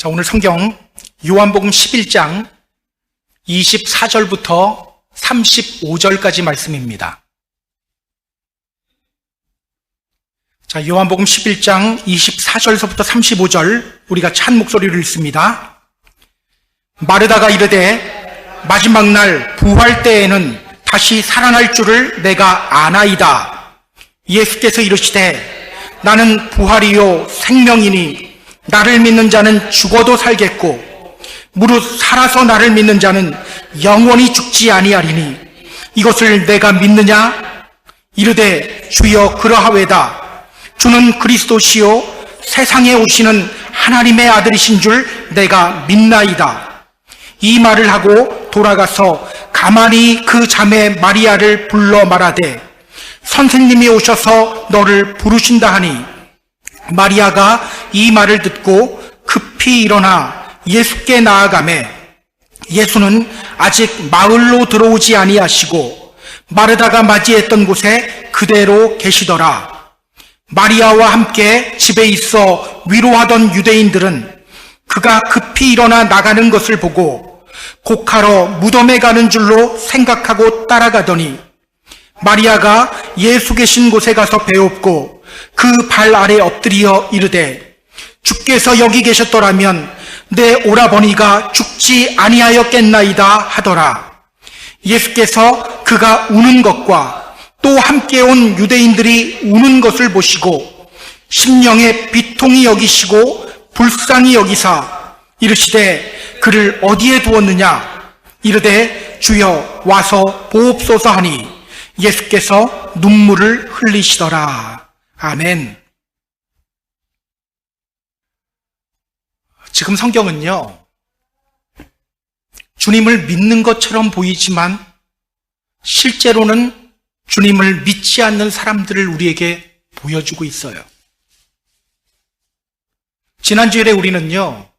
자, 오늘 성경 요한복음 11장 24절부터 35절까지 말씀입니다. 자, 요한복음 11장 24절서부터 35절 우리가 찬 목소리를 읽습니다. 마르다가 이르되 마지막 날 부활 때에는 다시 살아날 줄을 내가 아나이다. 예수께서 이르시되 나는 부활이요 생명이니 나를 믿는 자는 죽어도 살겠고 무릇 살아서 나를 믿는 자는 영원히 죽지 아니하리니 이것을 내가 믿느냐? 이르되 주여 그러하외다. 주는 그리스도시요 세상에 오시는 하나님의 아들이신 줄 내가 믿나이다. 이 말을 하고 돌아가서 가만히 그 자매 마리아를 불러 말하되 선생님이 오셔서 너를 부르신다 하니 마리아가 이 말을 듣고 급히 일어나 예수께 나아가매 예수는 아직 마을로 들어오지 아니하시고 마르다가 맞이했던 곳에 그대로 계시더라. 마리아와 함께 집에 있어 위로하던 유대인들은 그가 급히 일어나 나가는 것을 보고 곡하러 무덤에 가는 줄로 생각하고 따라가더니 마리아가 예수 계신 곳에 가서 배웁고 그 발 아래 엎드려 이르되 주께서 여기 계셨더라면 내 오라버니가 죽지 아니하였겠나이다 하더라. 예수께서 그가 우는 것과 또 함께 온 유대인들이 우는 것을 보시고 심령에 비통히 여기시고 불쌍히 여기사 이르시되 그를 어디에 두었느냐? 이르되 주여 와서 보옵소서 하니 예수께서 눈물을 흘리시더라. 아멘. 지금 성경은요, 주님을 믿는 것처럼 보이지만 실제로는 주님을 믿지 않는 사람들을 우리에게 보여주고 있어요. 지난주일에 우리는요,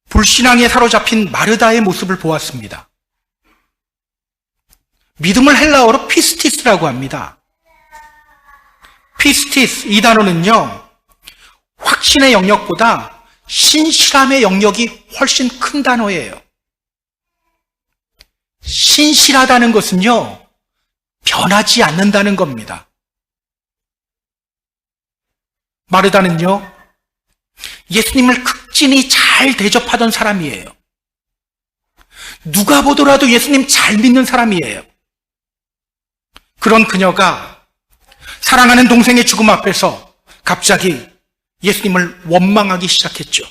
불신앙에 사로잡힌 마르다의 모습을 보았습니다. 믿음을 헬라어로 피스티스라고 합니다. 피스티스, 이 단어는요, 확신의 영역보다 신실함의 영역이 훨씬 큰 단어예요. 신실하다는 것은요, 변하지 않는다는 겁니다. 마르다는요, 예수님을 극진히 잘 대접하던 사람이에요. 누가 보더라도 예수님 잘 믿는 사람이에요. 그런 그녀가 사랑하는 동생의 죽음 앞에서 갑자기 예수님을 원망하기 시작했죠.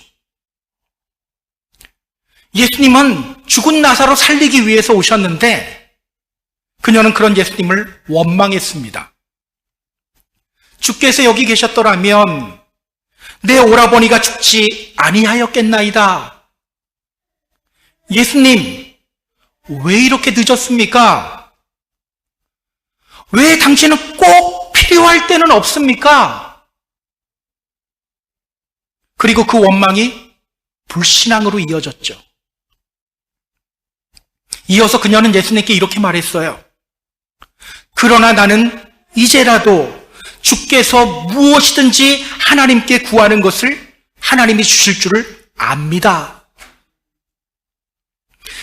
예수님은 죽은 나사로 살리기 위해서 오셨는데 그녀는 그런 예수님을 원망했습니다. 주께서 여기 계셨더라면 내 오라버니가 죽지 아니하였겠나이다. 예수님, 왜 이렇게 늦었습니까? 왜 당신은 꼭 필요할 때는 없습니까? 그리고 그 원망이 불신앙으로 이어졌죠. 이어서 그녀는 예수님께 이렇게 말했어요. 그러나 나는 이제라도 주께서 무엇이든지 하나님께 구하는 것을 하나님이 주실 줄을 압니다.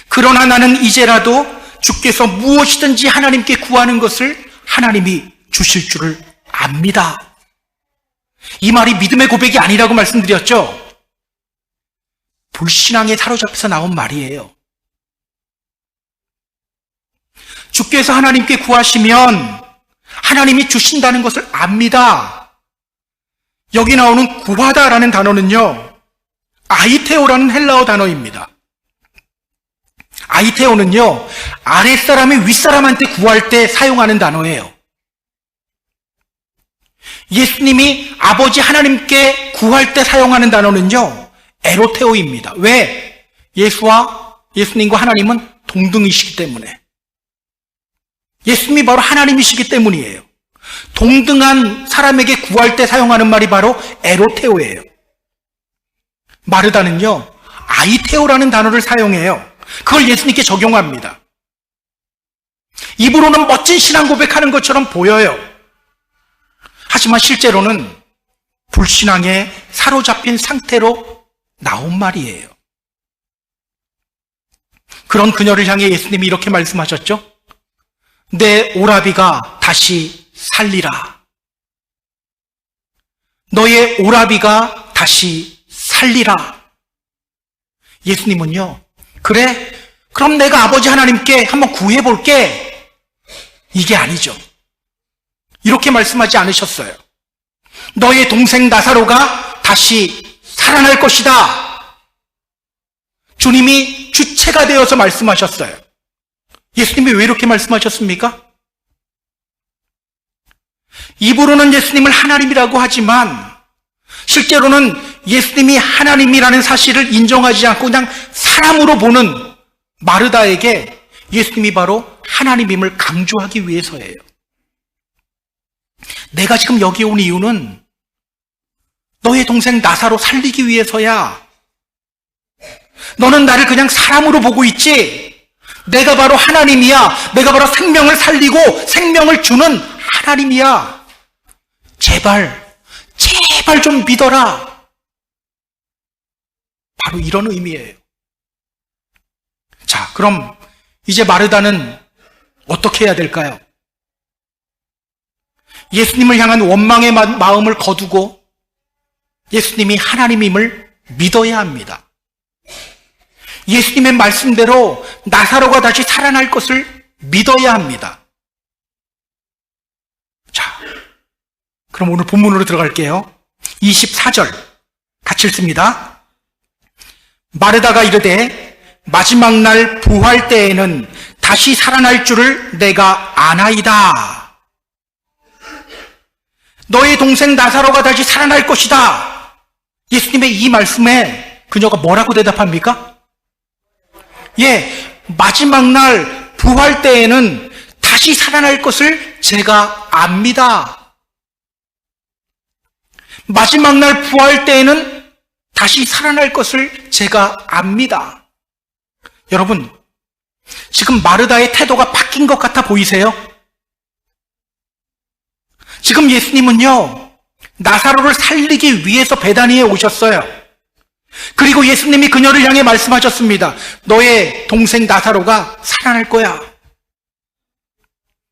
그러나 나는 이제라도 주께서 무엇이든지 하나님께 구하는 것을 하나님이 주실 줄을 압니다. 이 말이 믿음의 고백이 아니라고 말씀드렸죠? 불신앙에 사로잡혀서 나온 말이에요. 주께서 하나님께 구하시면 하나님이 주신다는 것을 압니다. 여기 나오는 구하다라는 단어는요, 아이테오라는 헬라어 단어입니다. 아이테오는요, 아랫사람이 윗사람한테 구할 때 사용하는 단어예요. 예수님이 아버지 하나님께 구할 때 사용하는 단어는요, 에로테오입니다. 왜? 예수님과 하나님은 동등이시기 때문에. 예수님이 바로 하나님이시기 때문이에요. 동등한 사람에게 구할 때 사용하는 말이 바로 에로테오예요. 마르다는요, 아이테오라는 단어를 사용해요. 그걸 예수님께 적용합니다. 입으로는 멋진 신앙 고백하는 것처럼 보여요. 하지만 실제로는 불신앙에 사로잡힌 상태로 나온 말이에요. 그런 그녀를 향해 예수님이 이렇게 말씀하셨죠? 내 오라비가 다시 살리라. 너의 오라비가 다시 살리라. 예수님은요, 그래, 그럼 내가 아버지 하나님께 한번 구해볼게. 이게 아니죠. 이렇게 말씀하지 않으셨어요. 너의 동생 나사로가 다시 살아날 것이다. 주님이 주체가 되어서 말씀하셨어요. 예수님이 왜 이렇게 말씀하셨습니까? 입으로는 예수님을 하나님이라고 하지만 실제로는 예수님이 하나님이라는 사실을 인정하지 않고 그냥 사람으로 보는 마르다에게 예수님이 바로 하나님임을 강조하기 위해서예요. 내가 지금 여기 온 이유는 너의 동생 나사로 살리기 위해서야. 너는 나를 그냥 사람으로 보고 있지. 내가 바로 하나님이야. 내가 바로 생명을 살리고 생명을 주는 하나님이야. 제발 좀 믿어라. 바로 이런 의미예요. 자, 그럼 이제 마르다는 어떻게 해야 될까요? 예수님을 향한 원망의 마음을 거두고 예수님이 하나님임을 믿어야 합니다. 예수님의 말씀대로 나사로가 다시 살아날 것을 믿어야 합니다. 자, 그럼 오늘 본문으로 들어갈게요. 24절 같이 읽습니다. 마르다가 이르되 마지막 날 부활 때에는 다시 살아날 줄을 내가 아나이다. 너의 동생 나사로가 다시 살아날 것이다. 예수님의 이 말씀에 그녀가 뭐라고 대답합니까? 예, 마지막 날 부활 때에는 다시 살아날 것을 제가 압니다. 마지막 날 부활 때에는 다시 살아날 것을 제가 압니다. 여러분, 지금 마르다의 태도가 바뀐 것 같아 보이세요? 지금 예수님은요, 나사로를 살리기 위해서 베다니에 오셨어요. 그리고 예수님이 그녀를 향해 말씀하셨습니다. 너의 동생 나사로가 살아날 거야.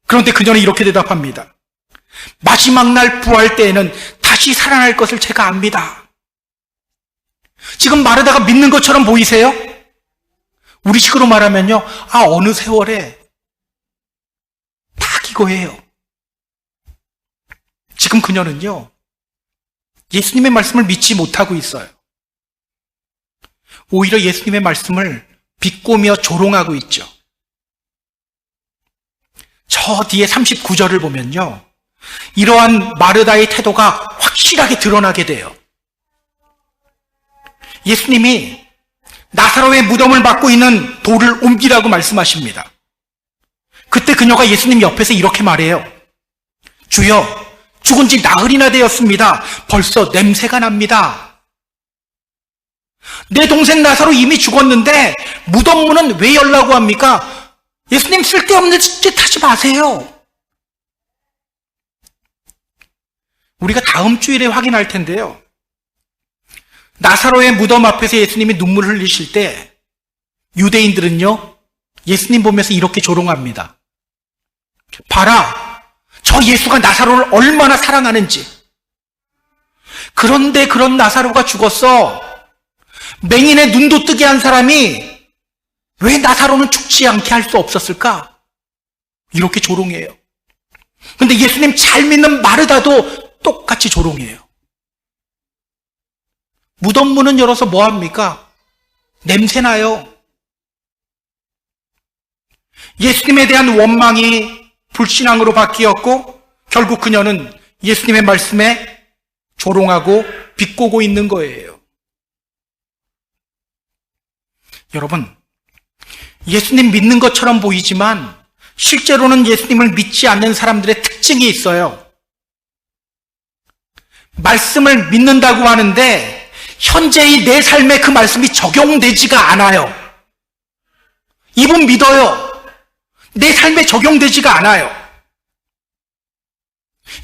그런데 그녀는 이렇게 대답합니다. 마지막 날 부활 때에는 다시 살아날 것을 제가 압니다. 지금 마르다가 믿는 것처럼 보이세요? 우리식으로 말하면요, 어느 세월에 다 기거예요. 지금 그녀는요, 예수님의 말씀을 믿지 못하고 있어요. 오히려 예수님의 말씀을 비꼬며 조롱하고 있죠. 저 뒤에 39절을 보면요, 이러한 마르다의 태도가 확실하게 드러나게 돼요. 예수님이 나사로의 무덤을 막고 있는 돌을 옮기라고 말씀하십니다. 그때 그녀가 예수님 옆에서 이렇게 말해요. 주여, 죽은 지 나흘이나 되었습니다. 벌써 냄새가 납니다. 내 동생 나사로 이미 죽었는데 무덤 문은 왜 열라고 합니까? 예수님, 쓸데없는 짓 하지 마세요. 우리가 다음 주일에 확인할 텐데요, 나사로의 무덤 앞에서 예수님이 눈물을 흘리실 때 유대인들은요, 예수님 보면서 이렇게 조롱합니다. 봐라, 저 예수가 나사로를 얼마나 사랑하는지. 그런데 그런 나사로가 죽었어. 맹인의 눈도 뜨게 한 사람이 왜 나사로는 죽지 않게 할 수 없었을까? 이렇게 조롱해요. 근데 예수님 잘 믿는 마르다도 똑같이 조롱해요. 무덤 문은 열어서 뭐합니까? 냄새나요. 예수님에 대한 원망이 불신앙으로 바뀌었고 결국 그녀는 예수님의 말씀에 조롱하고 비꼬고 있는 거예요. 여러분, 예수님 믿는 것처럼 보이지만 실제로는 예수님을 믿지 않는 사람들의 특징이 있어요. 말씀을 믿는다고 하는데 현재의 내 삶에 그 말씀이 적용되지가 않아요. 이분 믿어요. 내 삶에 적용되지가 않아요.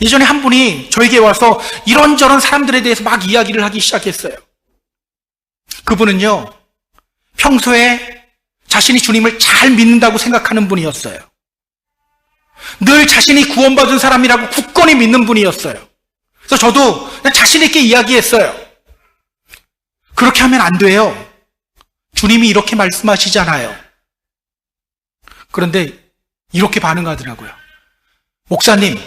예전에 한 분이 저에게 와서 이런저런 사람들에 대해서 막 이야기를 하기 시작했어요. 그분은요, 평소에 자신이 주님을 잘 믿는다고 생각하는 분이었어요. 늘 자신이 구원받은 사람이라고 굳건히 믿는 분이었어요. 그래서 저도 그냥 자신 있게 이야기했어요. 그렇게 하면 안 돼요. 주님이 이렇게 말씀하시잖아요. 그런데 이렇게 반응하더라고요. 목사님,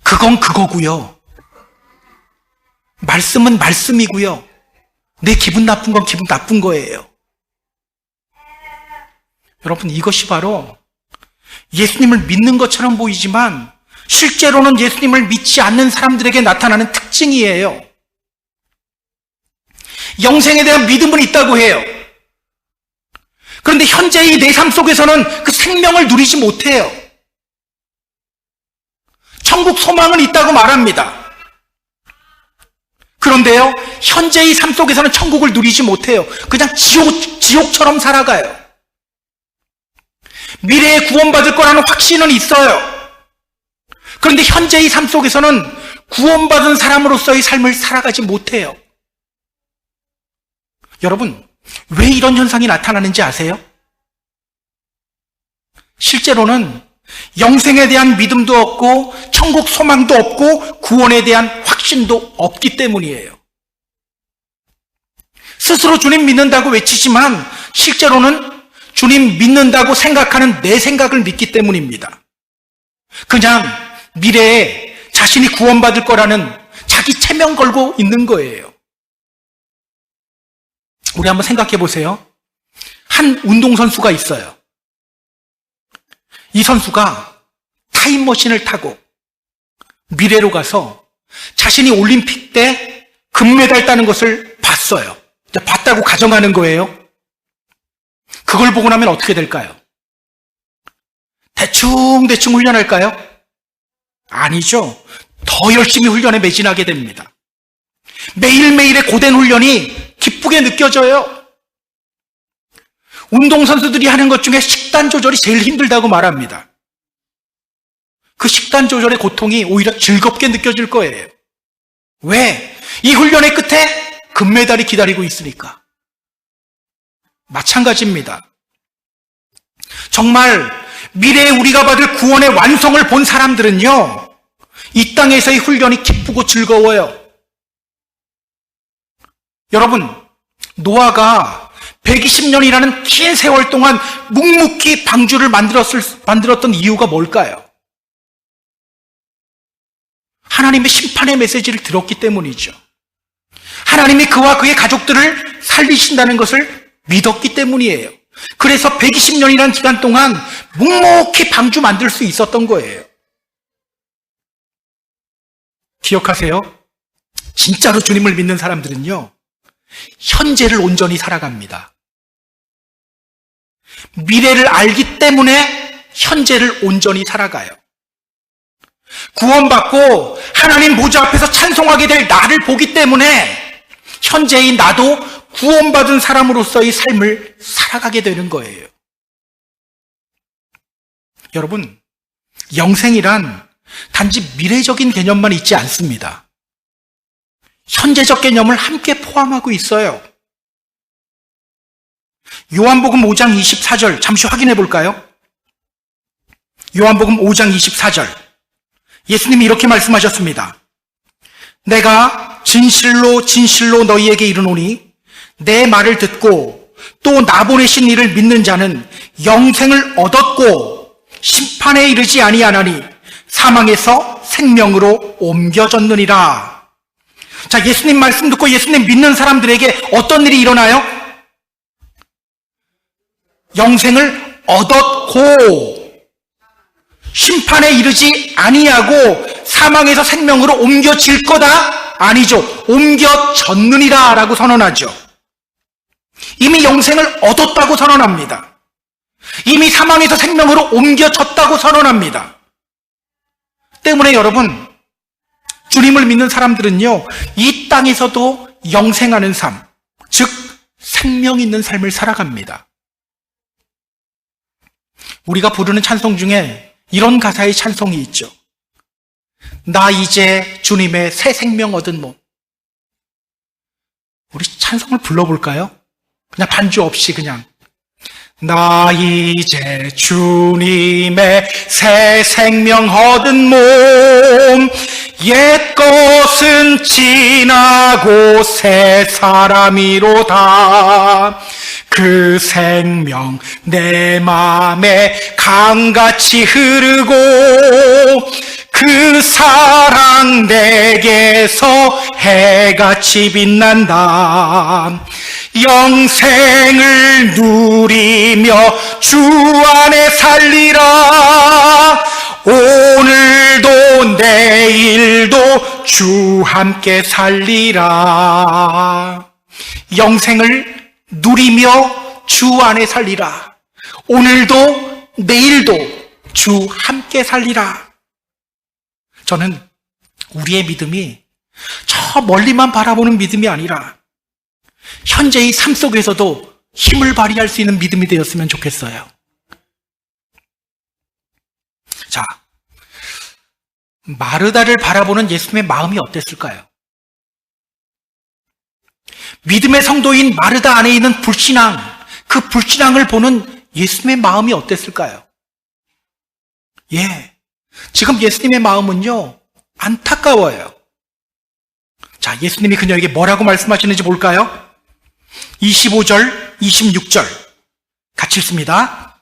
그건 그거고요. 말씀은 말씀이고요. 내 기분 나쁜 건 기분 나쁜 거예요. 여러분, 이것이 바로 예수님을 믿는 것처럼 보이지만 실제로는 예수님을 믿지 않는 사람들에게 나타나는 특징이에요. 영생에 대한 믿음은 있다고 해요. 그런데 현재의 내 삶 속에서는 그 생명을 누리지 못해요. 천국 소망은 있다고 말합니다. 그런데요, 현재의 삶 속에서는 천국을 누리지 못해요. 그냥 지옥처럼 살아가요. 미래에 구원받을 거라는 확신은 있어요. 그런데 현재의 삶 속에서는 구원받은 사람으로서의 삶을 살아가지 못해요. 여러분, 왜 이런 현상이 나타나는지 아세요? 실제로는 영생에 대한 믿음도 없고 천국 소망도 없고 구원에 대한 확신도 없기 때문이에요. 스스로 주님 믿는다고 외치지만 실제로는 주님 믿는다고 생각하는 내 생각을 믿기 때문입니다. 그냥 미래에 자신이 구원받을 거라는 자기 체면 걸고 있는 거예요. 우리 한번 생각해 보세요. 한 운동선수가 있어요. 이 선수가 타임머신을 타고 미래로 가서 자신이 올림픽 때 금메달 따는 것을 봤어요. 봤다고 가정하는 거예요. 그걸 보고 나면 어떻게 될까요? 대충 훈련할까요? 아니죠. 더 열심히 훈련에 매진하게 됩니다. 매일매일의 고된 훈련이 기쁘게 느껴져요. 운동선수들이 하는 것 중에 식단 조절이 제일 힘들다고 말합니다. 그 식단 조절의 고통이 오히려 즐겁게 느껴질 거예요. 왜? 이 훈련의 끝에 금메달이 기다리고 있으니까. 마찬가지입니다. 정말 미래에 우리가 받을 구원의 완성을 본 사람들은요, 이 땅에서의 훈련이 기쁘고 즐거워요. 여러분, 노아가 120년이라는 긴 세월 동안 묵묵히 방주를 만들었던 이유가 뭘까요? 하나님의 심판의 메시지를 들었기 때문이죠. 하나님이 그와 그의 가족들을 살리신다는 것을 믿었기 때문이에요. 그래서 120년이라는 기간 동안 묵묵히 방주 만들 수 있었던 거예요. 기억하세요? 진짜로 주님을 믿는 사람들은요, 현재를 온전히 살아갑니다. 미래를 알기 때문에 현재를 온전히 살아가요. 구원받고 하나님 보좌 앞에서 찬송하게 될 나를 보기 때문에 현재의 나도 구원받은 사람으로서의 삶을 살아가게 되는 거예요. 여러분, 영생이란 단지 미래적인 개념만 있지 않습니다. 현재적 개념을 함께 포함하고 있어요. 요한복음 5장 24절 잠시 확인해 볼까요? 요한복음 5장 24절 예수님이 이렇게 말씀하셨습니다. 내가 진실로 진실로 너희에게 이르노니 내 말을 듣고 또 나 보내신 이를 믿는 자는 영생을 얻었고 심판에 이르지 아니하나니 사망에서 생명으로 옮겨졌느니라. 자, 예수님 말씀 듣고 예수님 믿는 사람들에게 어떤 일이 일어나요? 영생을 얻었고 심판에 이르지 아니하고 사망에서 생명으로 옮겨질 거다? 아니죠. 옮겨졌느니라 라고 선언하죠. 이미 영생을 얻었다고 선언합니다. 이미 사망에서 생명으로 옮겨졌다고 선언합니다. 때문에 여러분, 주님을 믿는 사람들은요, 이 땅에서도 영생하는 삶, 즉 생명 있는 삶을 살아갑니다. 우리가 부르는 찬송 중에 이런 가사의 찬송이 있죠. 나 이제 주님의 새 생명 얻은 몸. 우리 찬송을 불러볼까요? 그냥 반주 없이 그냥 나 이제 주님의 새 생명 얻은 몸 옛 것은 지나고 새 사람이로다 그 생명 내 맘에 강같이 흐르고 그 사랑 내게서 해같이 빛난다 영생을 누리며 주 안에 살리라 오늘도 내일도 주 함께 살리라 영생을 누리며 주 안에 살리라 오늘도 내일도 주 함께 살리라 저는 우리의 믿음이 저 멀리만 바라보는 믿음이 아니라 현재의 삶 속에서도 힘을 발휘할 수 있는 믿음이 되었으면 좋겠어요. 자, 마르다를 바라보는 예수님의 마음이 어땠을까요? 믿음의 성도인 마르다 안에 있는 불신앙, 그 불신앙을 보는 예수님의 마음이 어땠을까요? 예, 지금 예수님의 마음은요, 안타까워요. 자, 예수님이 그녀에게 뭐라고 말씀하시는지 볼까요? 25절, 26절 같이 읽습니다.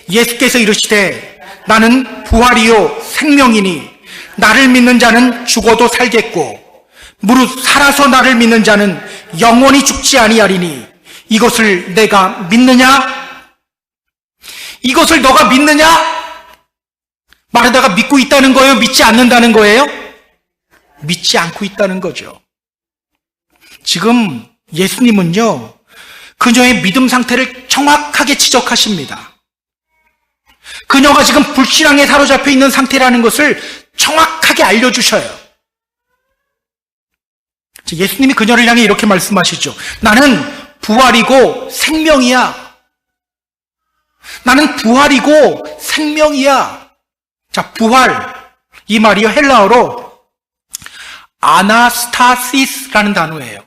예수께서 이르시되 나는 부활이요 생명이니 나를 믿는 자는 죽어도 살겠고 무릇 살아서 나를 믿는 자는 영원히 죽지 아니하리니 이것을 내가 믿느냐? 이것을 너가 믿느냐? 마르다가 믿고 있다는 거예요? 믿지 않는다는 거예요? 믿지 않고 있다는 거죠. 지금 예수님은요, 그녀의 믿음 상태를 정확하게 지적하십니다. 그녀가 지금 불신앙에 사로잡혀 있는 상태라는 것을 정확하게 알려주셔요. 예수님이 그녀를 향해 이렇게 말씀하시죠. 나는 부활이고 생명이야. 나는 부활이고 생명이야. 자, 부활. 이 말이요, 헬라어로 아나스타시스라는 단어예요.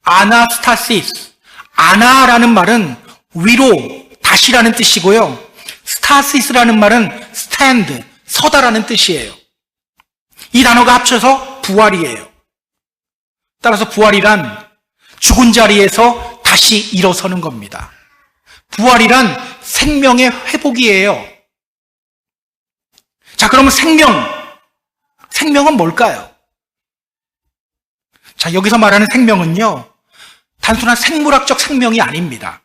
아나스타시스. 아나라는 말은 위로, 다시라는 뜻이고요. 스타시스라는 말은 스탠드, 서다라는 뜻이에요. 이 단어가 합쳐서 부활이에요. 따라서 부활이란 죽은 자리에서 다시 일어서는 겁니다. 부활이란 생명의 회복이에요. 자, 그러면 생명은 뭘까요? 자, 여기서 말하는 생명은요, 단순한 생물학적 생명이 아닙니다.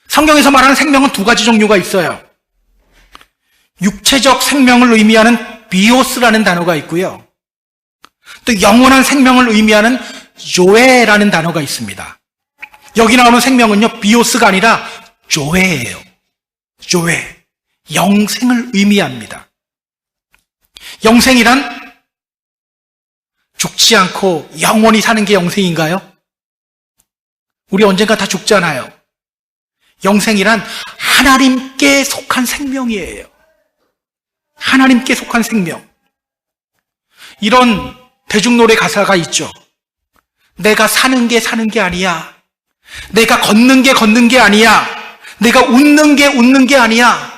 성경에서 말하는 생명은 두 가지 종류가 있어요. 육체적 생명을 의미하는 비오스라는 단어가 있고요. 또 영원한 생명을 의미하는 조에라는 단어가 있습니다. 여기 나오는 생명은요, 비오스가 아니라 조에예요. 조에. 영생을 의미합니다. 영생이란 죽지 않고 영원히 사는 게 영생인가요? 우리 언젠가 다 죽잖아요. 영생이란 하나님께 속한 생명이에요. 하나님께 속한 생명. 이런 대중노래 가사가 있죠. 내가 사는 게 사는 게 아니야. 내가 걷는 게 아니야. 내가 웃는 게 아니야.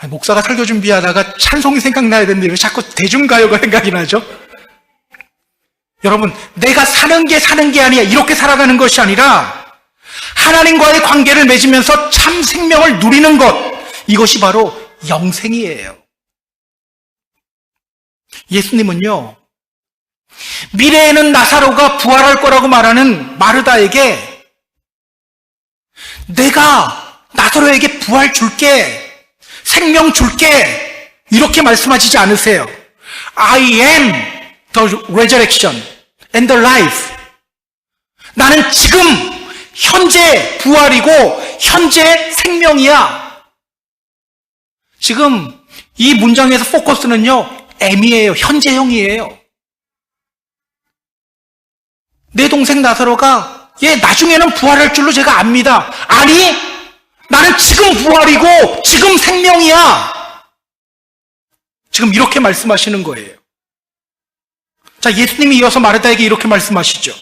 목사가 설교 준비하다가 찬송이 생각나야 되는데 왜 자꾸 대중가요가 생각이 나죠? 여러분, 내가 사는 게 아니야. 이렇게 살아가는 것이 아니라 하나님과의 관계를 맺으면서 참 생명을 누리는 것, 이것이 바로 영생이에요. 예수님은요, 미래에는 나사로가 부활할 거라고 말하는 마르다에게 내가 나사로에게 부활 줄게, 생명 줄게, 이렇게 말씀하시지 않으세요. I am the resurrection and the life. 나는 지금 현재 부활이고 현재 생명이야. 지금 이 문장에서 포커스는요, M이에요. 현재형이에요. 내 동생 나사로가 얘 나중에는 부활할 줄로 제가 압니다. 아니, 나는 지금 부활이고 지금 생명이야. 지금 이렇게 말씀하시는 거예요. 자, 예수님이 이어서 마르다에게 이렇게 말씀하시죠.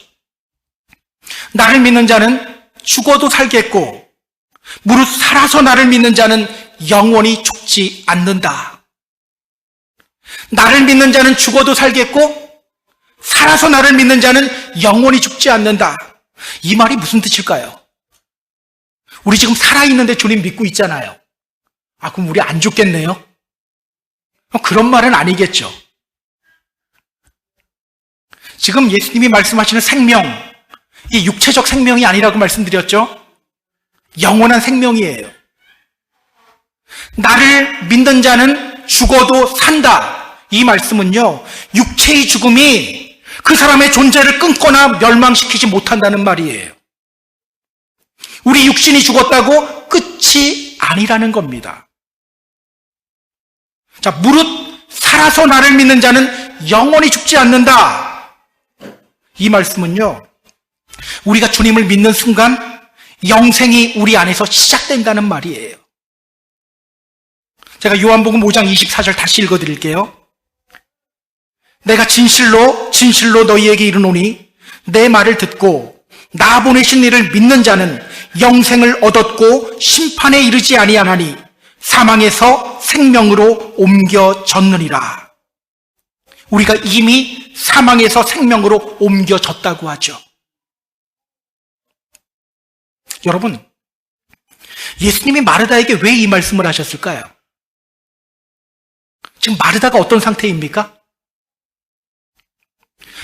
나를 믿는 자는 죽어도 살겠고 무릇 살아서 나를 믿는 자는 영원히 죽지 않는다. 나를 믿는 자는 죽어도 살겠고 살아서 나를 믿는 자는 영원히 죽지 않는다. 이 말이 무슨 뜻일까요? 우리 지금 살아있는데 주님 믿고 있잖아요. 그럼 우리 안 죽겠네요? 그런 말은 아니겠죠. 지금 예수님이 말씀하시는 생명, 이 육체적 생명이 아니라고 말씀드렸죠? 영원한 생명이에요. 나를 믿는 자는 죽어도 산다. 이 말씀은요, 육체의 죽음이 그 사람의 존재를 끊거나 멸망시키지 못한다는 말이에요. 우리 육신이 죽었다고 끝이 아니라는 겁니다. 자, 무릇 살아서 나를 믿는 자는 영원히 죽지 않는다. 이 말씀은요, 우리가 주님을 믿는 순간 영생이 우리 안에서 시작된다는 말이에요. 제가 요한복음 5장 24절 다시 읽어드릴게요. 내가 진실로 너희에게 이르노니 내 말을 듣고 나 보내신 이를 믿는 자는 영생을 얻었고 심판에 이르지 아니하나니 사망에서 생명으로 옮겨졌느니라. 우리가 이미 사망에서 생명으로 옮겨졌다고 하죠. 여러분, 예수님이 마르다에게 왜 이 말씀을 하셨을까요? 지금 마르다가 어떤 상태입니까?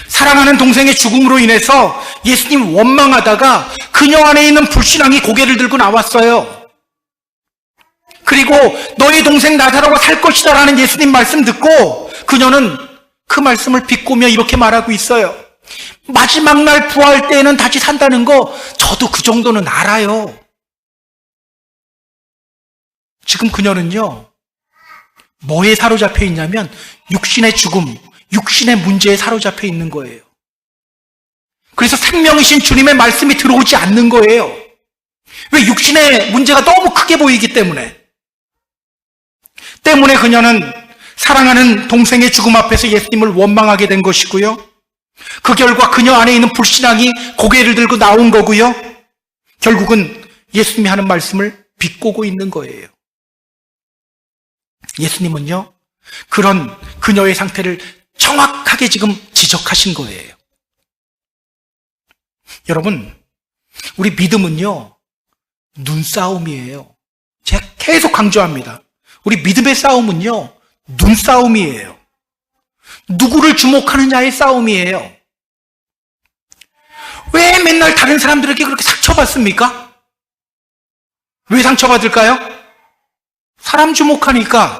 사랑하는 동생의 죽음으로 인해서 예수님 원망하다가 그녀 안에 있는 불신앙이 고개를 들고 나왔어요. 그리고 너희 동생 나사로가 살 것이다 라는 예수님 말씀 듣고 그녀는 그 말씀을 비꼬며 이렇게 말하고 있어요. 마지막 날 부활 때에는 다시 산다는 거 저도 그 정도는 알아요. 지금 그녀는요, 뭐에 사로잡혀 있냐면 육신의 죽음, 육신의 문제에 사로잡혀 있는 거예요. 그래서 생명이신 주님의 말씀이 들어오지 않는 거예요. 왜? 육신의 문제가 너무 크게 보이기 때문에 그녀는 사랑하는 동생의 죽음 앞에서 예수님을 원망하게 된 것이고요. 그 결과 그녀 안에 있는 불신앙이 고개를 들고 나온 거고요. 결국은 예수님이 하는 말씀을 비꼬고 있는 거예요. 예수님은요, 그런 그녀의 상태를 정확하게 지금 지적하신 거예요. 여러분, 우리 믿음은요, 눈싸움이에요. 제가 계속 강조합니다. 우리 믿음의 싸움은요, 눈싸움이에요. 누구를 주목하느냐의 싸움이에요. 왜 맨날 다른 사람들에게 그렇게 상처받습니까? 왜 상처받을까요? 사람 주목하니까.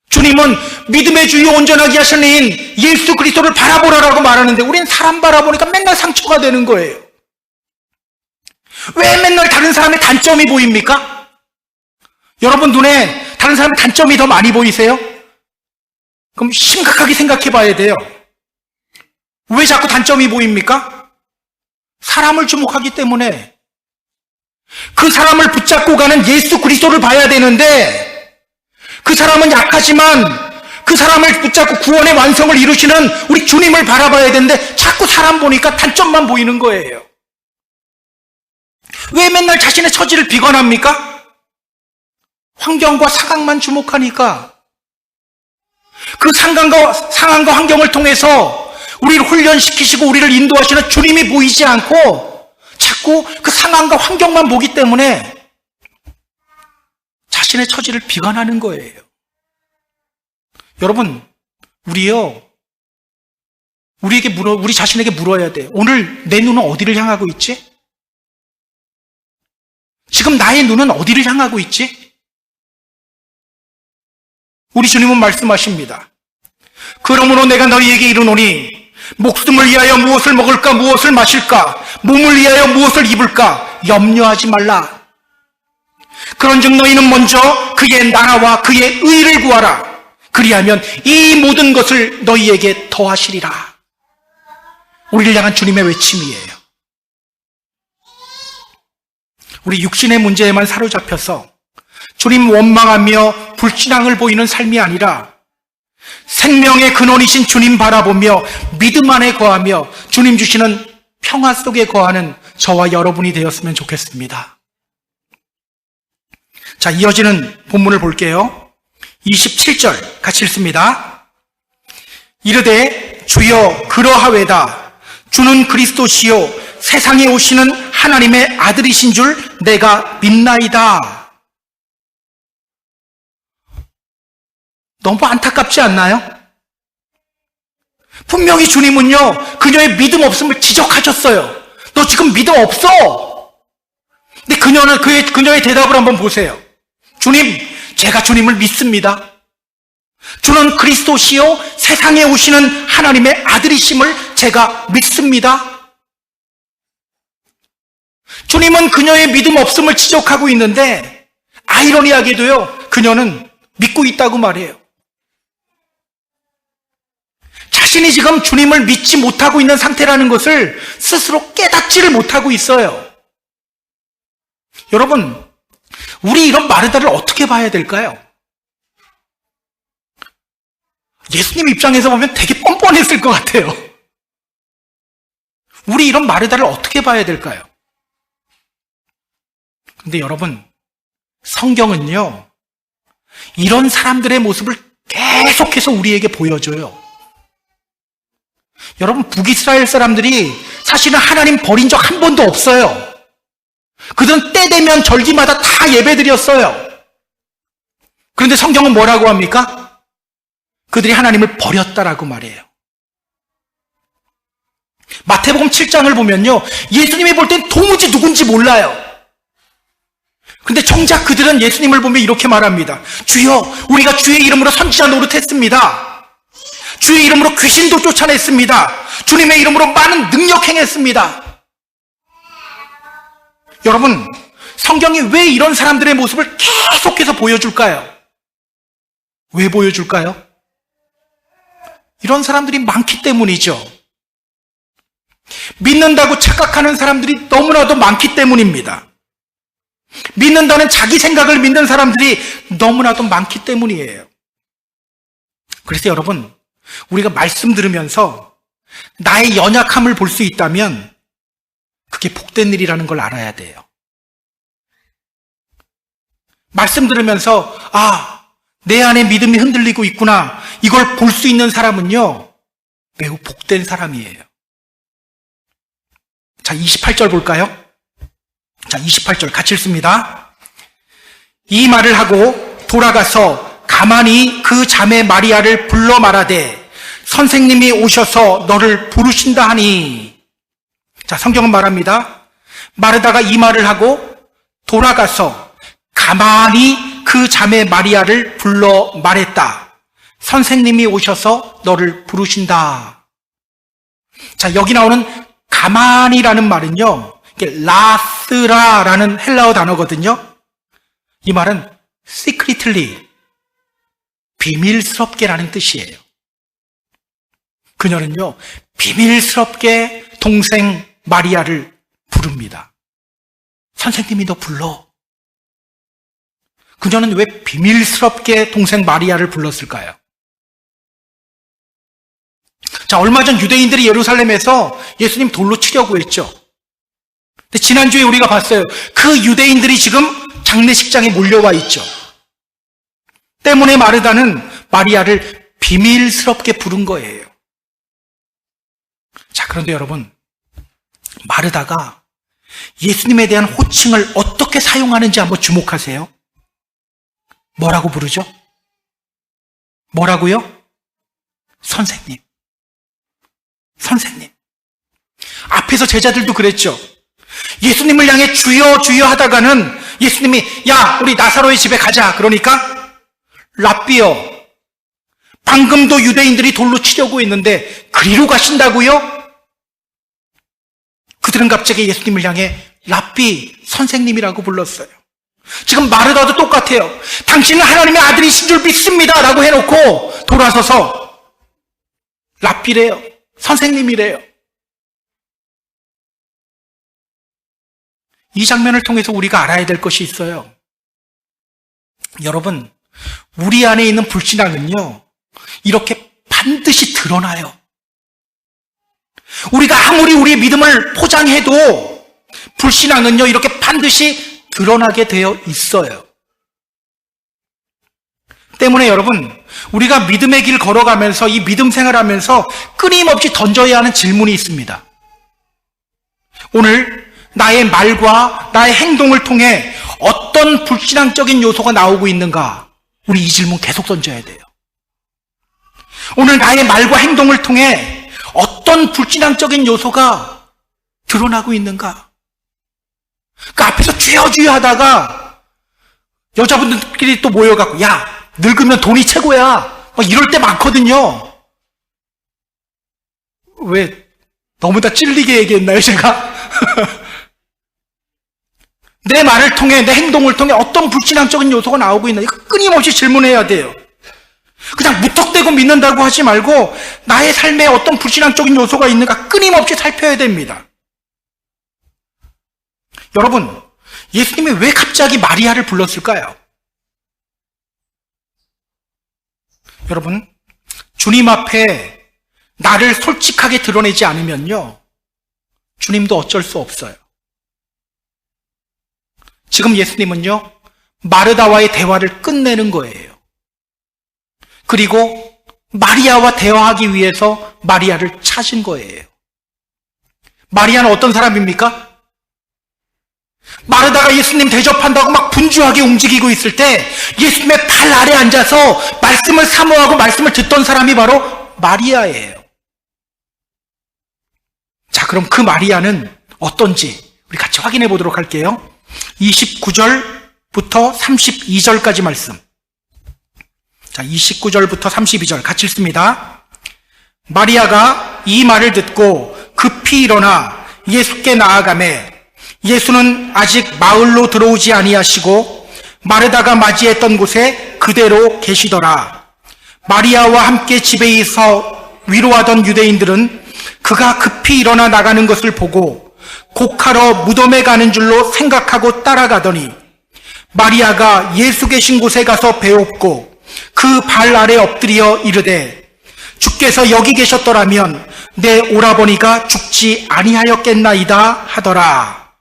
주님은 믿음의 주요 온전하게 하시는 이인 예수 그리스도를 바라보라라고 말하는데 우리는 사람 바라보니까 맨날 상처가 되는 거예요. 왜 맨날 다른 사람의 단점이 보입니까? 여러분 눈에 다른 사람의 단점이 더 많이 보이세요? 그럼 심각하게 생각해 봐야 돼요. 왜 자꾸 단점이 보입니까? 사람을 주목하기 때문에. 그 사람을 붙잡고 가는 예수 그리스도를 봐야 되는데 그 사람은 약하지만 그 사람을 붙잡고 구원의 완성을 이루시는 우리 주님을 바라봐야 되는데 자꾸 사람 보니까 단점만 보이는 거예요. 왜 맨날 자신의 처지를 비관합니까? 환경과 상황만 주목하니까. 그 상황과 환경을 통해서 우리를 훈련시키시고 우리를 인도하시는 주님이 보이지 않고 자꾸 그 상황과 환경만 보기 때문에 자신의 처지를 비관하는 거예요. 여러분, 우리 자신에게 물어야 돼요. 오늘 내 눈은 어디를 향하고 있지? 지금 나의 눈은 어디를 향하고 있지? 우리 주님은 말씀하십니다. 그러므로 내가 너희에게 이르노니 목숨을 위하여 무엇을 먹을까 무엇을 마실까 몸을 위하여 무엇을 입을까 염려하지 말라. 그런즉 너희는 먼저 그의 나라와 그의 의를 구하라. 그리하면 이 모든 것을 너희에게 더하시리라. 우리를 향한 주님의 외침이에요. 우리 육신의 문제에만 사로잡혀서 주님 원망하며 불신앙을 보이는 삶이 아니라 생명의 근원이신 주님 바라보며 믿음 안에 거하며 주님 주시는 평화 속에 거하는 저와 여러분이 되었으면 좋겠습니다. 자, 이어지는 본문을 볼게요. 27절 같이 읽습니다. 이르되 주여 그러하외다. 주는 그리스도시요 세상에 오시는 하나님의 아들이신 줄 내가 믿나이다. 너무 안타깝지 않나요? 분명히 주님은요, 그녀의 믿음 없음을 지적하셨어요. 너 지금 믿음 없어. 근데 그녀의 대답을 한번 보세요. 주님, 제가 주님을 믿습니다. 주는 그리스도시요 세상에 오시는 하나님의 아들이심을 제가 믿습니다. 주님은 그녀의 믿음 없음을 지적하고 있는데 아이러니하게도요, 그녀는 믿고 있다고 말해요. 자신이 지금 주님을 믿지 못하고 있는 상태라는 것을 스스로 깨닫지를 못하고 있어요. 여러분, 우리 이런 마르다를 어떻게 봐야 될까요? 예수님 입장에서 보면 되게 뻔뻔했을 것 같아요. 우리 이런 마르다를 어떻게 봐야 될까요? 근데 여러분, 성경은요, 이런 사람들의 모습을 계속해서 우리에게 보여줘요. 여러분, 북이스라엘 사람들이 사실은 하나님 버린 적 한 번도 없어요. 그들은 때 되면 절기마다 다 예배드렸어요. 그런데 성경은 뭐라고 합니까? 그들이 하나님을 버렸다라고 말해요. 마태복음 7장을 보면요, 예수님이 볼 땐 도무지 누군지 몰라요. 근데 정작 그들은 예수님을 보면 이렇게 말합니다. 주여, 우리가 주의 이름으로 선지자 노릇했습니다. 주의 이름으로 귀신도 쫓아냈습니다. 주님의 이름으로 많은 능력 행했습니다. 여러분, 성경이 왜 이런 사람들의 모습을 계속해서 보여줄까요? 왜 보여줄까요? 이런 사람들이 많기 때문이죠. 믿는다고 착각하는 사람들이 너무나도 많기 때문입니다. 믿는다는 자기 생각을 믿는 사람들이 너무나도 많기 때문이에요. 그래서 여러분, 우리가 말씀 들으면서 나의 연약함을 볼 수 있다면 그게 복된 일이라는 걸 알아야 돼요. 말씀 들으면서 내 안에 믿음이 흔들리고 있구나, 이걸 볼 수 있는 사람은요, 매우 복된 사람이에요. 자, 28절 볼까요? 자, 28절 같이 읽습니다. 이 말을 하고 돌아가서 가만히 그 자매 마리아를 불러 말하되 선생님이 오셔서 너를 부르신다 하니. 자, 성경은 말합니다. 마르다가 이 말을 하고 돌아가서 가만히 그 자매 마리아를 불러 말했다. 선생님이 오셔서 너를 부르신다. 자, 여기 나오는 가만히라는 말은요, 이게 라스라라는 헬라어 단어거든요. 이 말은 secretly, 비밀스럽게라는 뜻이에요. 그녀는요, 비밀스럽게 동생 마리아를 부릅니다. 선생님이 너 불러. 그녀는 왜 비밀스럽게 동생 마리아를 불렀을까요? 자, 얼마 전 유대인들이 예루살렘에서 예수님 돌로 치려고 했죠. 근데 지난주에 우리가 봤어요. 그 유대인들이 지금 장례식장에 몰려와 있죠. 때문에 마르다는 마리아를 비밀스럽게 부른 거예요. 자, 그런데 여러분, 마르다가 예수님에 대한 호칭을 어떻게 사용하는지 한번 주목하세요. 뭐라고 부르죠? 뭐라고요? 선생님. 선생님. 앞에서 제자들도 그랬죠. 예수님을 향해 주여 주여 하다가는 예수님이 야, 우리 나사로의 집에 가자. 그러니까 랍비여, 방금도 유대인들이 돌로 치려고 했는데 그리로 가신다고요? 그들은 갑자기 예수님을 향해 랍비, 선생님이라고 불렀어요. 지금 마르다도 똑같아요. 당신은 하나님의 아들이신 줄 믿습니다 라고 해놓고 돌아서서 랍비래요. 선생님이래요. 이 장면을 통해서 우리가 알아야 될 것이 있어요. 여러분, 우리 안에 있는 불신앙은요, 이렇게 반드시 드러나요. 우리가 아무리 우리의 믿음을 포장해도 불신앙은요, 이렇게 반드시 드러나게 되어 있어요. 때문에 여러분, 우리가 믿음의 길 걸어가면서 이 믿음 생활하면서 끊임없이 던져야 하는 질문이 있습니다. 오늘 나의 말과 나의 행동을 통해 어떤 불신앙적인 요소가 나오고 있는가? 우리 이 질문 계속 던져야 돼요. 오늘 나의 말과 행동을 통해 어떤 불신앙적인 요소가 드러나고 있는가? 그 앞에서 주여주여 하다가 여자분들끼리 또 모여갖고 야, 늙으면 돈이 최고야. 막 이럴 때 많거든요. 왜 너무 다 찔리게 얘기했나요, 제가? 내 말을 통해, 내 행동을 통해 어떤 불신앙적인 요소가 나오고 있나? 이거 끊임없이 질문해야 돼요. 그냥 무턱대고 믿는다고 하지 말고 나의 삶에 어떤 불신앙적인 요소가 있는가 끊임없이 살펴야 됩니다. 여러분, 예수님이 왜 갑자기 마리아를 불렀을까요? 여러분, 주님 앞에 나를 솔직하게 드러내지 않으면요, 주님도 어쩔 수 없어요. 지금 예수님은요, 마르다와의 대화를 끝내는 거예요. 그리고 마리아와 대화하기 위해서 마리아를 찾은 거예요. 마리아는 어떤 사람입니까? 마르다가 예수님 대접한다고 막 분주하게 움직이고 있을 때 예수님의 발 아래 앉아서 말씀을 사모하고 말씀을 듣던 사람이 바로 마리아예요. 자, 그럼 그 마리아는 어떤지 우리 같이 확인해 보도록 할게요. 29절부터 32절까지 말씀. 자, 29절부터 32절 같이 읽습니다. 마리아가 이 말을 듣고 급히 일어나 예수께 나아가매 예수는 아직 마을로 들어오지 아니하시고 마르다가 맞이했던 곳에 그대로 계시더라. 마리아와 함께 집에서 위로하던 유대인들은 그가 급히 일어나 나가는 것을 보고 곡하러 무덤에 가는 줄로 생각하고 따라가더니 마리아가 예수 계신 곳에 가서 배웁고 그 발 아래 엎드려 이르되 주께서 여기 계셨더라면 내 오라버니가 죽지 아니하였겠나이다 하더라.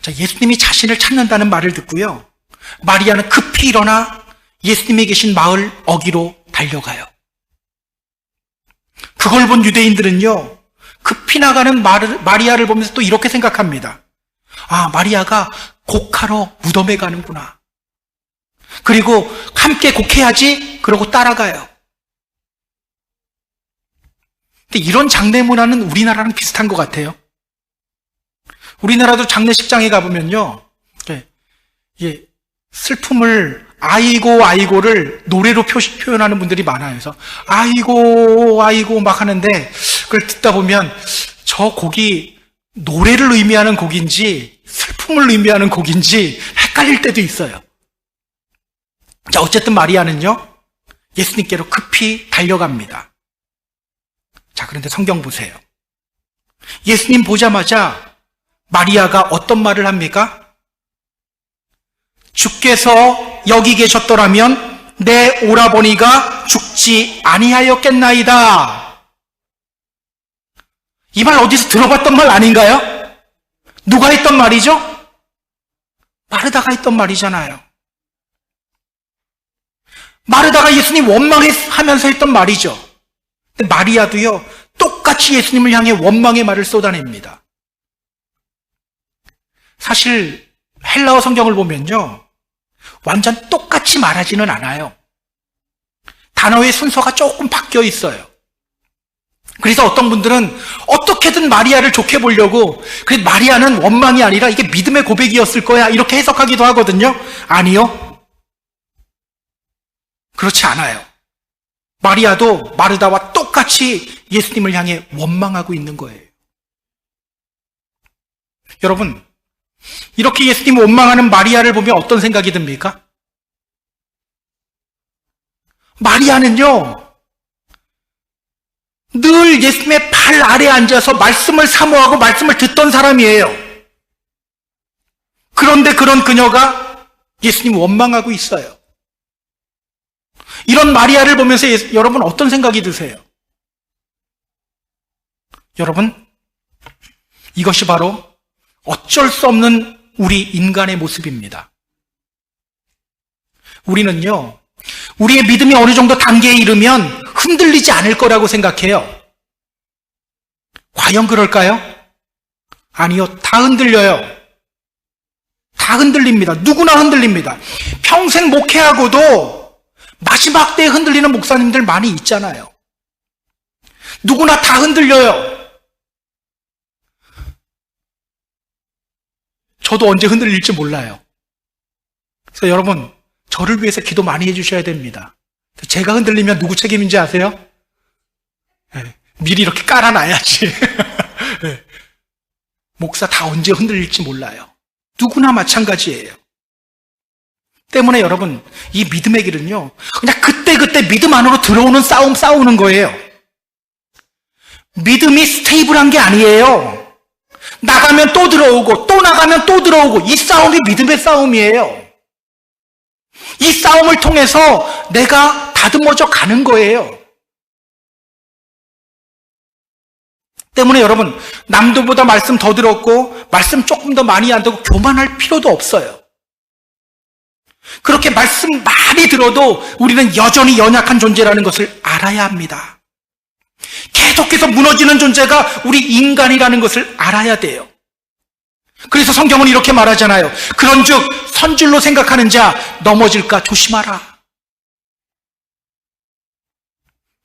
자, 예수님이 자신을 찾는다는 말을 듣고요, 마리아는 급히 일어나 예수님이 계신 마을 어귀로 달려가요. 그걸 본 유대인들은요, 급히 나가는 마리아를 보면서 또 이렇게 생각합니다. 아, 마리아가 곡하러 무덤에 가는구나. 그리고 함께 곡해야지. 그러고 따라가요. 근데 이런 장례 문화는 우리나라랑 비슷한 것 같아요. 우리나라도 장례식장에 가보면요, 슬픔을 아이고 아이고를 노래로 표현하는 분들이 많아요. 그래서 아이고 아이고 막 하는데 그걸 듣다 보면 저 곡이 노래를 의미하는 곡인지 슬픔을 의미하는 곡인지 헷갈릴 때도 있어요. 자, 어쨌든 마리아는요, 예수님께로 급히 달려갑니다. 자, 그런데 성경 보세요. 예수님 보자마자 마리아가 어떤 말을 합니까? 주께서 여기 계셨더라면 내 오라버니가 죽지 아니하였겠나이다. 이 말 어디서 들어봤던 말 아닌가요? 누가 했던 말이죠? 마르다가 했던 말이잖아요. 마르다가 예수님 원망하면서 했던 말이죠. 근데 마리아도요, 똑같이 예수님을 향해 원망의 말을 쏟아냅니다. 사실 헬라어 성경을 보면요, 완전 똑같이 말하지는 않아요. 단어의 순서가 조금 바뀌어 있어요. 그래서 어떤 분들은 어떻게든 마리아를 좋게 보려고, 그래 마리아는 원망이 아니라 이게 믿음의 고백이었을 거야, 이렇게 해석하기도 하거든요. 아니요, 그렇지 않아요. 마리아도 마르다와 똑같이 예수님을 향해 원망하고 있는 거예요. 여러분, 이렇게 예수님 원망하는 마리아를 보면 어떤 생각이 듭니까? 마리아는요, 늘 예수님의 발 아래 앉아서 말씀을 사모하고 말씀을 듣던 사람이에요. 그런데 그런 그녀가 예수님 원망하고 있어요. 이런 마리아를 보면서 여러분 어떤 생각이 드세요? 여러분, 이것이 바로 어쩔 수 없는 우리 인간의 모습입니다. 우리는요, 우리의 믿음이 어느 정도 단계에 이르면 흔들리지 않을 거라고 생각해요. 과연 그럴까요? 아니요, 다 흔들려요. 다 흔들립니다. 누구나 흔들립니다. 평생 목회하고도 마지막 때에 흔들리는 목사님들 많이 있잖아요. 누구나 다 흔들려요. 저도 언제 흔들릴지 몰라요. 그래서 여러분, 저를 위해서 기도 많이 해주셔야 됩니다. 제가 흔들리면 누구 책임인지 아세요? 네, 미리 이렇게 깔아놔야지. 네. 목사 다 언제 흔들릴지 몰라요. 누구나 마찬가지예요. 때문에 여러분, 이 믿음의 길은요, 그냥 그때그때 믿음 안으로 들어오는 싸움 싸우는 거예요. 믿음이 스테이블한 게 아니에요. 나가면 또 들어오고 또 나가면 또 들어오고, 이 싸움이 믿음의 싸움이에요. 이 싸움을 통해서 내가 다듬어져 가는 거예요. 때문에 여러분, 남들보다 말씀 더 들었고 말씀 조금 더 많이 안 듣고 교만할 필요도 없어요. 그렇게 말씀 많이 들어도 우리는 여전히 연약한 존재라는 것을 알아야 합니다. 계속해서 무너지는 존재가 우리 인간이라는 것을 알아야 돼요. 그래서 성경은 이렇게 말하잖아요. 그런즉 선줄로 생각하는 자 넘어질까 조심하라.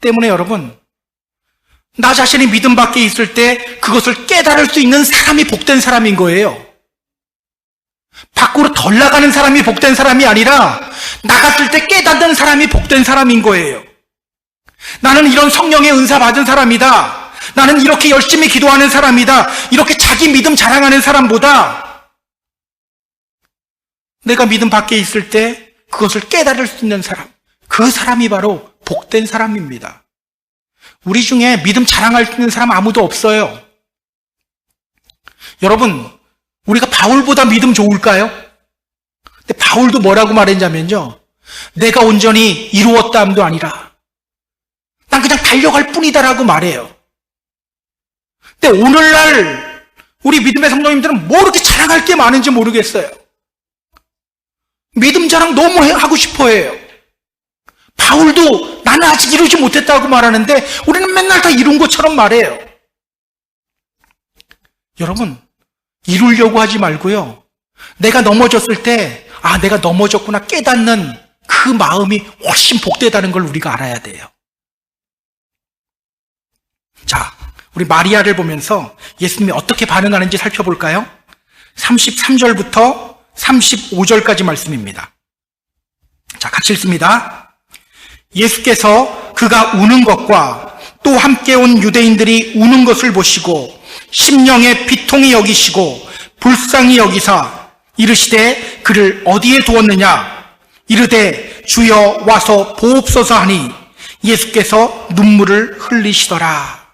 때문에 여러분, 나 자신이 믿음 밖에 있을 때 그것을 깨달을 수 있는 사람이 복된 사람인 거예요. 밖으로 덜 나가는 사람이 복된 사람이 아니라 나갔을 때 깨닫는 사람이 복된 사람인 거예요. 나는 이런 성령의 은사 받은 사람이다. 나는 이렇게 열심히 기도하는 사람이다. 이렇게 자기 믿음 자랑하는 사람보다 내가 믿음 밖에 있을 때 그것을 깨달을 수 있는 사람, 그 사람이 바로 복된 사람입니다. 우리 중에 믿음 자랑할 수 있는 사람 아무도 없어요. 여러분, 우리가 바울보다 믿음 좋을까요? 근데 바울도 뭐라고 말했냐면요, 내가 온전히 이루었다함도 아니라 난 그냥 달려갈 뿐이다라고 말해요. 근데 오늘날 우리 믿음의 성도님들은 뭐 이렇게 자랑할 게 많은지 모르겠어요. 믿음 자랑 너무 하고 싶어 해요. 바울도 나는 아직 이루지 못했다고 말하는데 우리는 맨날 다 이룬 것처럼 말해요. 여러분, 이루려고 하지 말고요, 내가 넘어졌을 때 내가 넘어졌구나 깨닫는 그 마음이 훨씬 복되다는 걸 우리가 알아야 돼요. 자, 우리 마리아를 보면서 예수님이 어떻게 반응하는지 살펴볼까요? 33절부터 35절까지 말씀입니다. 자, 같이 읽습니다. 예수께서 그가 우는 것과 또 함께 온 유대인들이 우는 것을 보시고 심령에 비통히 여기시고 불쌍히 여기사 이르시되 그를 어디에 두었느냐? 이르되 주여 와서 보옵소서 하니 예수께서 눈물을 흘리시더라.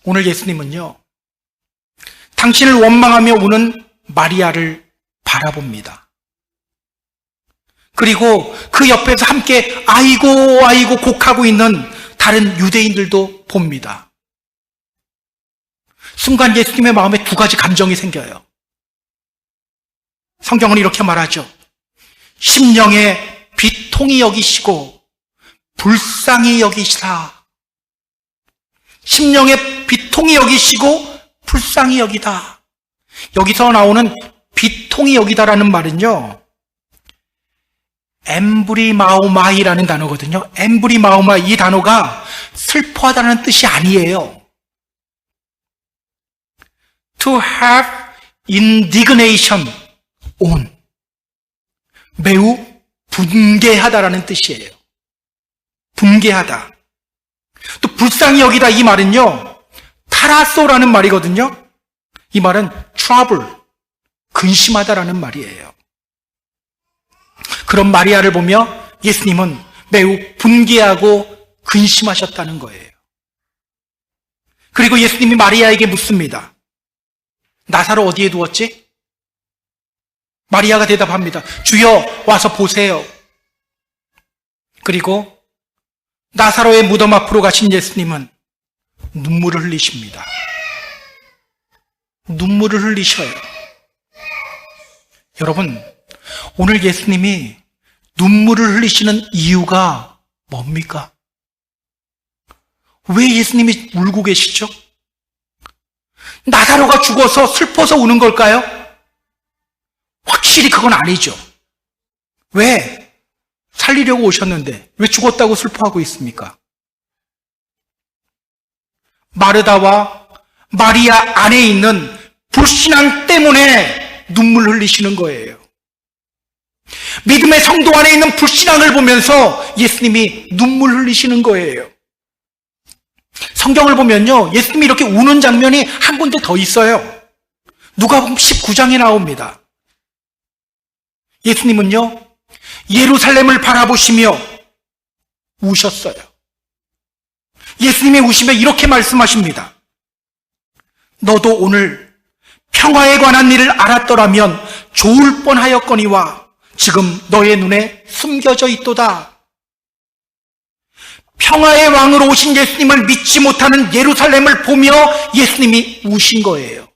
오늘 예수님은요, 당신을 원망하며 우는 마리아를 바라봅니다. 그리고 그 옆에서 함께 아이고 아이고 곡하고 있는 다른 유대인들도 봅니다. 순간 예수님의 마음에 두 가지 감정이 생겨요. 성경은 이렇게 말하죠. 심령에 비통히 여기시고 불쌍히 여기시라. 심령에 비통히 여기시고 불쌍히 여기다. 여기서 나오는 비통히 여기다라는 말은요, 엠브리마오마이라는 단어거든요. 엠브리마오마이, 이 단어가 슬퍼하다는 뜻이 아니에요. To have indignation on, 매우 분개하다라는 뜻이에요. 분개하다. 또 불쌍히 여기다, 이 말은요, 타라소라는 말이거든요. 이 말은 trouble, 근심하다라는 말이에요. 그런 마리아를 보며 예수님은 매우 분개하고 근심하셨다는 거예요. 그리고 예수님이 마리아에게 묻습니다. 나사로 어디에 두었지? 마리아가 대답합니다. 주여 와서 보세요. 그리고 나사로의 무덤 앞으로 가신 예수님은 눈물을 흘리십니다. 눈물을 흘리셔요. 여러분, 오늘 예수님이 눈물을 흘리시는 이유가 뭡니까? 왜 예수님이 울고 계시죠? 나사로가 죽어서 슬퍼서 우는 걸까요? 확실히 그건 아니죠. 왜? 살리려고 오셨는데 왜 죽었다고 슬퍼하고 있습니까? 마르다와 마리아 안에 있는 불신앙 때문에 눈물 흘리시는 거예요. 믿음의 성도 안에 있는 불신앙을 보면서 예수님이 눈물 흘리시는 거예요. 성경을 보면요, 예수님이 이렇게 우는 장면이 한 군데 더 있어요. 누가복음 19장에 나옵니다. 예수님은요, 예루살렘을 바라보시며 우셨어요. 예수님이 우시며 이렇게 말씀하십니다. 너도 오늘 평화에 관한 일을 알았더라면 좋을 뻔하였거니와 지금 너의 눈에 숨겨져 있도다. 평화의 왕으로 오신 예수님을 믿지 못하는 예루살렘을 보며 예수님이 우신 거예요.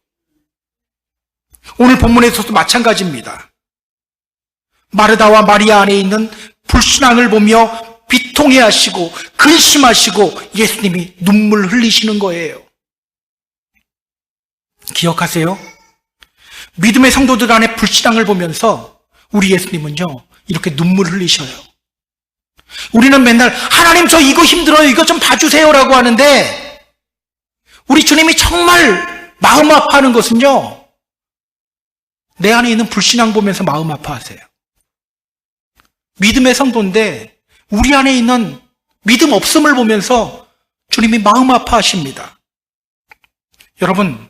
오늘 본문에서도 마찬가지입니다. 마르다와 마리아 안에 있는 불신앙을 보며 비통해하시고 근심하시고 예수님이 눈물 흘리시는 거예요. 기억하세요? 믿음의 성도들 안에 불신앙을 보면서 우리 예수님은요, 이렇게 눈물 흘리셔요. 우리는 맨날 하나님 저 이거 힘들어요, 이거 좀 봐주세요라고 하는데 우리 주님이 정말 마음 아파하는 것은요, 내 안에 있는 불신앙 보면서 마음 아파하세요. 믿음의 성도인데 우리 안에 있는 믿음 없음을 보면서 주님이 마음 아파하십니다. 여러분,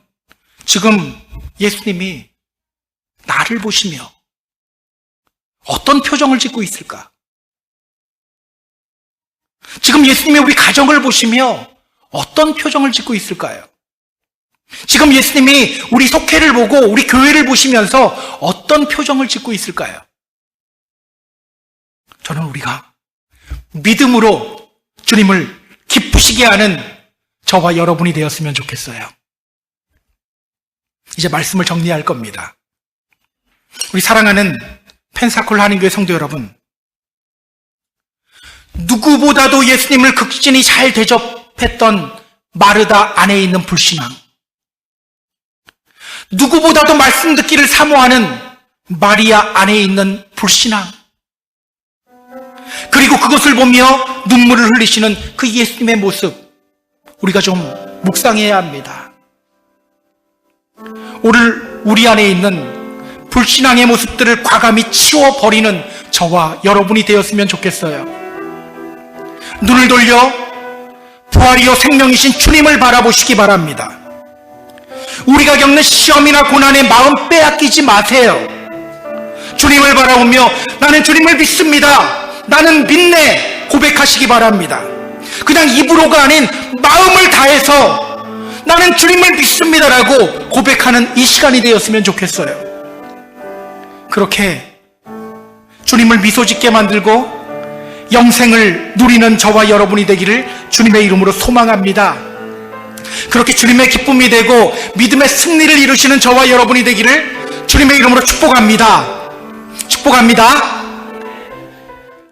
지금 예수님이 나를 보시며 어떤 표정을 짓고 있을까? 지금 예수님이 우리 가정을 보시며 어떤 표정을 짓고 있을까요? 지금 예수님이 우리 속회를 보고 우리 교회를 보시면서 어떤 표정을 짓고 있을까요? 저는 우리가 믿음으로 주님을 기쁘시게 하는 저와 여러분이 되었으면 좋겠어요. 이제 말씀을 정리할 겁니다. 우리 사랑하는 펜사콜 한인교회 성도 여러분, 누구보다도 예수님을 극진히 잘 대접했던 마르다 안에 있는 불신앙, 누구보다도 말씀 듣기를 사모하는 마리아 안에 있는 불신앙, 그리고 그것을 보며 눈물을 흘리시는 그 예수님의 모습, 우리가 좀 묵상해야 합니다. 오늘 우리 안에 있는 불신앙의 모습들을 과감히 치워버리는 저와 여러분이 되었으면 좋겠어요. 눈을 돌려 부활이요 생명이신 주님을 바라보시기 바랍니다. 우리가 겪는 시험이나 고난에 마음 빼앗기지 마세요. 주님을 바라보며 나는 주님을 믿습니다, 나는 믿네 고백하시기 바랍니다. 그냥 입으로가 아닌 마음을 다해서 나는 주님을 믿습니다라고 고백하는 이 시간이 되었으면 좋겠어요. 그렇게 주님을 미소짓게 만들고 영생을 누리는 저와 여러분이 되기를 주님의 이름으로 소망합니다. 그렇게 주님의 기쁨이 되고 믿음의 승리를 이루시는 저와 여러분이 되기를 주님의 이름으로 축복합니다. 축복합니다.